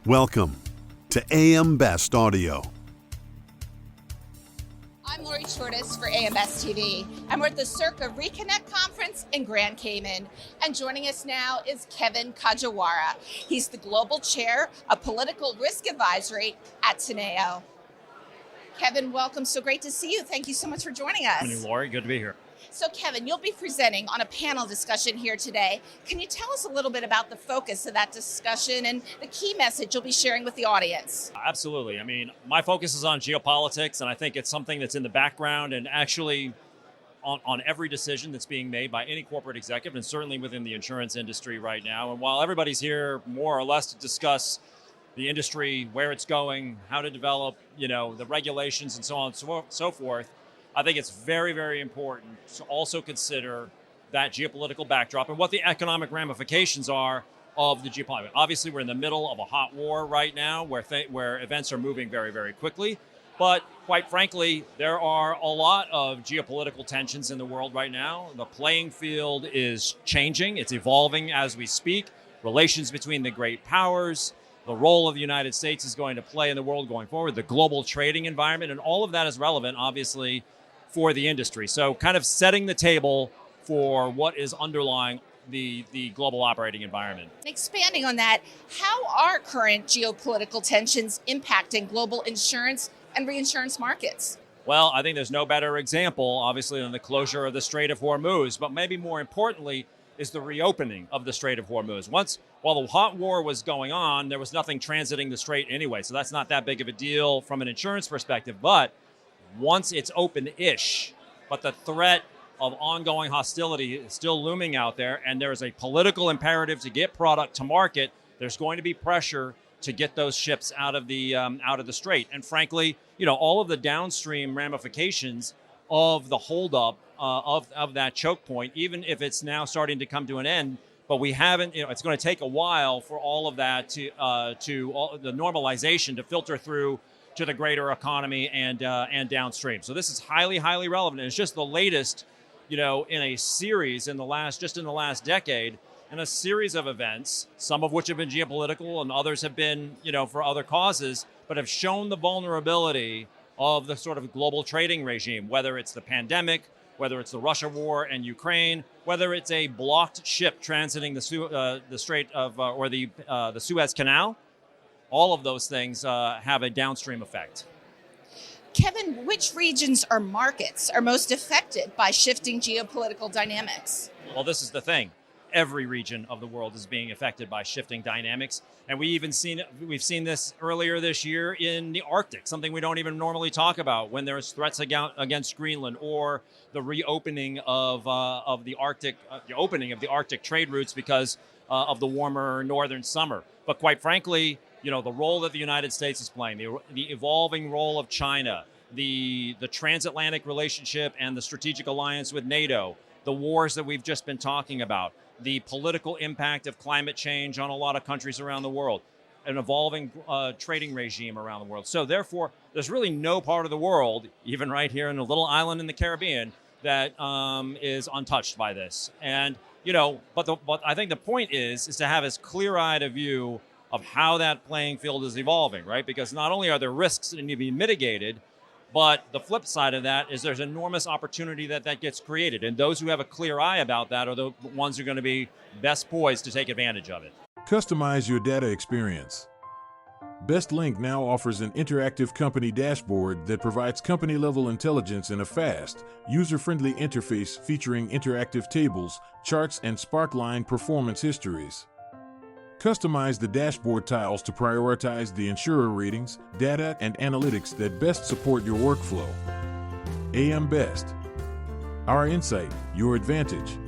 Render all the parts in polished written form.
Welcome to AM Best Audio. I'm Lori Shortis for AM Best TV, and we're at the CIRCA ReConnect Conference in Grand Cayman. And joining us now is Kevin Kajiwara. He's the Global Chair of Political Risk Advisory at Teneo. Kevin, welcome. So great to see you. Thank you so much for joining us. Good morning, Lori. Good to be here. So Kevin, you'll be presenting on a panel discussion here today. Can you tell us a little bit about the focus of that discussion and the key message you'll be sharing with the audience? Absolutely. My focus is on geopolitics, and I think it's something that's in the background and actually on every decision that's being made by any corporate executive, and certainly within the insurance industry right now. And while everybody's here more or less to discuss the industry, where it's going, how to develop, the regulations and so on and so forth, I think it's very, very important to also consider that geopolitical backdrop and what the economic ramifications are of the geopolitics. Obviously, we're in the middle of a hot war right now where events are moving very, very quickly. But quite frankly, there are a lot of geopolitical tensions in the world right now. The playing field is changing. It's evolving as we speak. Relations between the great powers, the role of the United States is going to play in the world going forward, the global trading environment, and all of that is relevant, obviously, for the industry. So kind of setting the table for what is underlying the global operating environment. Expanding on that, how are current geopolitical tensions impacting global insurance and reinsurance markets? Well, I think there's no better example, obviously, than the closure of the Strait of Hormuz, but maybe more importantly is the reopening of the Strait of Hormuz. While the hot war was going on, there was nothing transiting the strait anyway, so that's not that big of a deal from an insurance perspective. But once it's open-ish, but the threat of ongoing hostility is still looming out there, and there is a political imperative to get product to market, there's going to be pressure to get those ships out of the strait. And frankly, all of the downstream ramifications of the holdup of that choke point, even if it's now starting to come to an end, but we haven't. It's going to take a while for all of that to all the normalization to filter through to the greater economy and downstream. So this is highly, highly relevant. And it's just the latest, in a series in the last decade, in a series of events, some of which have been geopolitical and others have been, for other causes, but have shown the vulnerability of the sort of global trading regime, whether it's the pandemic, whether it's the Russia war and Ukraine, whether it's a blocked ship transiting the Strait of or the Suez Canal. All of those things have a downstream effect. Kevin, which regions or markets are most affected by shifting geopolitical dynamics? Well, this is the thing. Every region of the world is being affected by shifting dynamics. And we've seen this earlier this year in the Arctic, something we don't even normally talk about when there's threats against Greenland or the reopening of the Arctic, the opening of the Arctic trade routes because of the warmer northern summer. But quite frankly, the role that the United States is playing, the evolving role of China, the transatlantic relationship and the strategic alliance with NATO, the wars that we've just been talking about, the political impact of climate change on a lot of countries around the world, an evolving trading regime around the world. So therefore, there's really no part of the world, even right here in a little island in the Caribbean, that is untouched by this. And, but I think the point is to have as clear-eyed a view of how that playing field is evolving, right? Because not only are there risks that need to be mitigated, but the flip side of that is there's enormous opportunity that gets created. And those who have a clear eye about that are the ones who are going to be best poised to take advantage of it. Customize your data experience. BestLink now offers an interactive company dashboard that provides company-level intelligence in a fast, user-friendly interface featuring interactive tables, charts, and Sparkline performance histories. Customize the dashboard tiles to prioritize the insurer ratings, data, and analytics that best support your workflow. AM Best. Our insight, your advantage.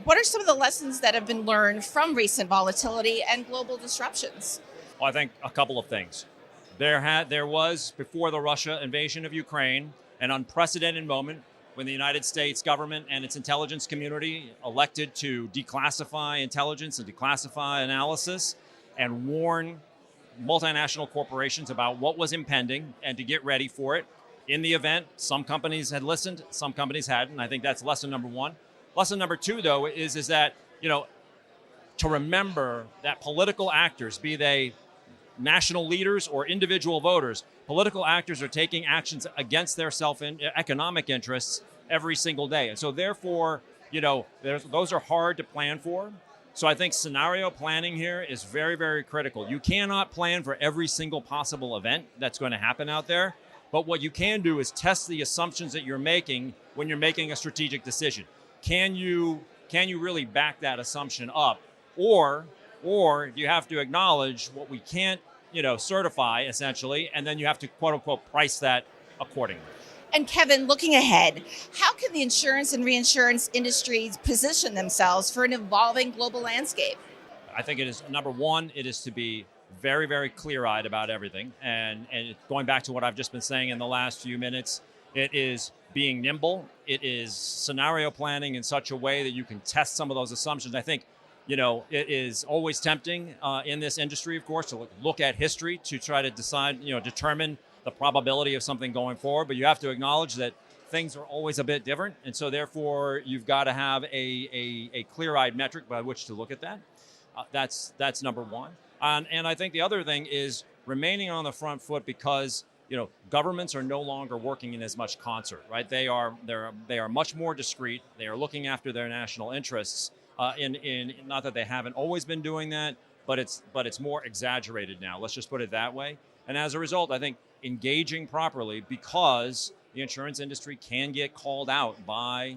What are some of the lessons that have been learned from recent volatility and global disruptions? Well, I think a couple of things. There was, before the Russia invasion of Ukraine, an unprecedented moment when the United States government and its intelligence community elected to declassify intelligence and declassify analysis and warn multinational corporations about what was impending and to get ready for it. In the event, some companies had listened, some companies hadn't. I think that's lesson number one. Lesson number two, though, is that, to remember that political actors, be they national leaders or individual voters. Political actors are taking actions against their economic interests every single day. And so therefore, those are hard to plan for. So I think scenario planning here is very, very critical. You cannot plan for every single possible event that's going to happen out there. But what you can do is test the assumptions that you're making when you're making a strategic decision. Can you really back that assumption up? Or you have to acknowledge what we can't, certify essentially, and then you have to quote unquote price that accordingly. And Kevin, looking ahead, how can the insurance and reinsurance industries position themselves for an evolving global landscape? I think it is, number one, it is to be very, very clear-eyed about everything. And going back to what I've just been saying in the last few minutes, it is being nimble. It is scenario planning in such a way that you can test some of those assumptions. I think, it is always tempting in this industry, of course, to look at history to try to decide, determine the probability of something going forward. But you have to acknowledge that things are always a bit different. And so therefore, you've got to have a clear-eyed metric by which to look at that. That's number one. And I think the other thing is remaining on the front foot because governments are no longer working in as much concert, right? They are much more discreet. They are looking after their national interests. In not that they haven't always been doing that, but it's more exaggerated now. Let's just put it that way. And as a result, I think engaging properly, because the insurance industry can get called out by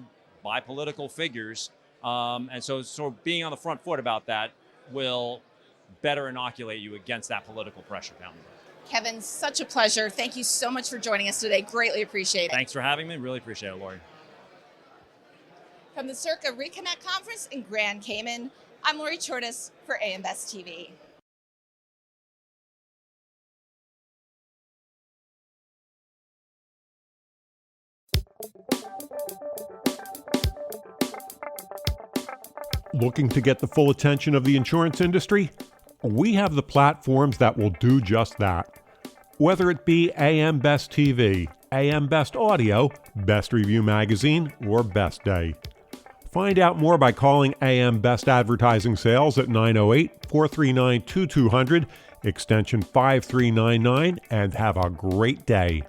political figures, and so being on the front foot about that will better inoculate you against that political pressure down the road. Kevin, such a pleasure. Thank you so much for joining us today. Greatly appreciate it. Thanks for having me. Really appreciate it, Lori. From the CIRCA ReConnect Conference in Grand Cayman, I'm Lori Chortis for AM Best TV. Looking to get the full attention of the insurance industry? We have the platforms that will do just that. Whether it be AM Best TV, AM Best Audio, Best Review Magazine, or Best Day. Find out more by calling AM Best Advertising Sales at 908-439-2200, extension 5399, and have a great day.